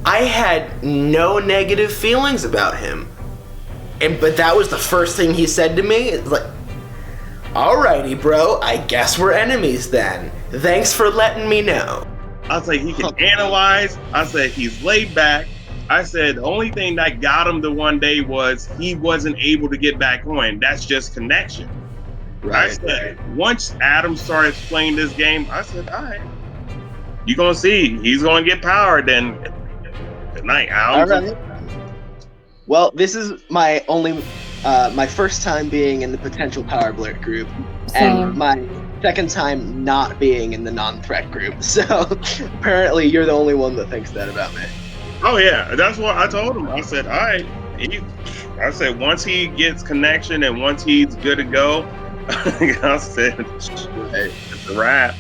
I had no negative feelings about him. But that was the first thing he said to me. It's like, alrighty, bro, I guess we're enemies then. Thanks for letting me know. I was like, he can analyze. I said, he's laid back. I said, the only thing that got him the one day was he wasn't able to get back on. That's just connection. I said, once Adam started playing this game, I said, all right, you're going to see. He's going to get power then. Good night, Al. All right. Well, this is my only, my first time being in the potential power player group, and my second time not being in the non-threat group. So apparently, you're the only one that thinks that about me. Oh yeah, that's what I told him. I said, all right. I said, once he gets connection and once he's good to go, I said, it's a wrap.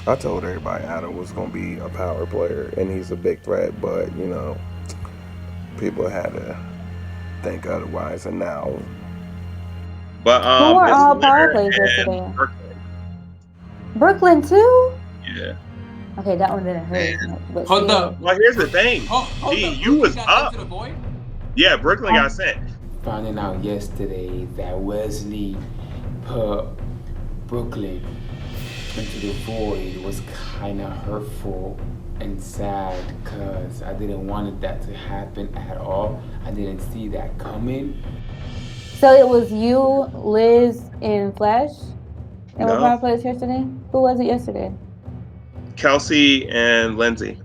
I told everybody Adam was going to be a power player and he's a big threat, but you know, people had to think otherwise, and now. But Who were all power players yesterday? Brooklyn too? Yeah. Okay, that one didn't hurt. But Hold still. up. Well, here's the thing. Gee, you was up. Yeah, Brooklyn got sent. Finding out yesterday that Wesley put Brooklyn into the void was kind of hurtful and sad because I didn't want that to happen at all. I didn't see that coming. So it was you, Liz, and Flash that were No. power players yesterday? Who was it yesterday? Kelsey and Lindsay.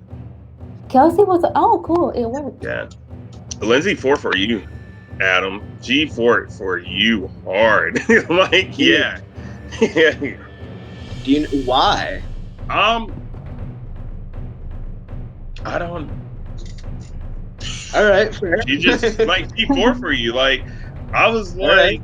Kelsey was. Oh, cool. It worked. Yeah. Lindsay fought for you, Adam. G fought for you hard. Like, yeah. Do you know why? I don't. All right, fair. She just like she fought for you. Like I was like,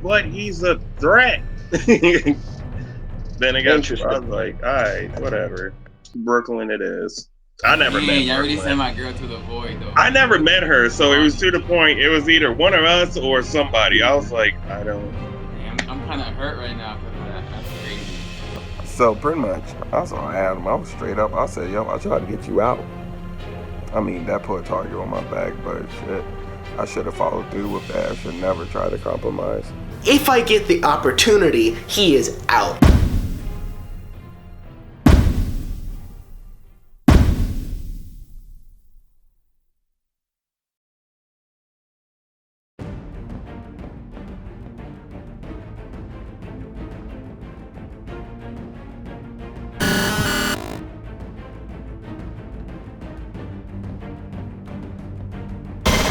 but he's a threat. Then again, I was like, all right, whatever. Brooklyn, it is. I never met I already Brooklyn. sent my girl to the void though. I never met her, so it was to the point. It was either one of us or somebody. I was like, I don't. Damn, I'm kind of hurt right now because of that. That's crazy. So pretty much, I saw Adam. I was straight up. I said, yo, I tried to get you out. I mean, that put a target on my back, but shit, I should have followed through with that. I should never try to compromise. If I get the opportunity, he is out.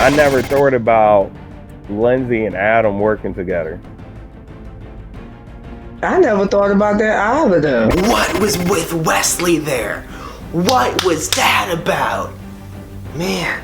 I never thought about Lindsay and Adam working together. I never thought about that either, though. What was with Wesley there? What was that about? Man,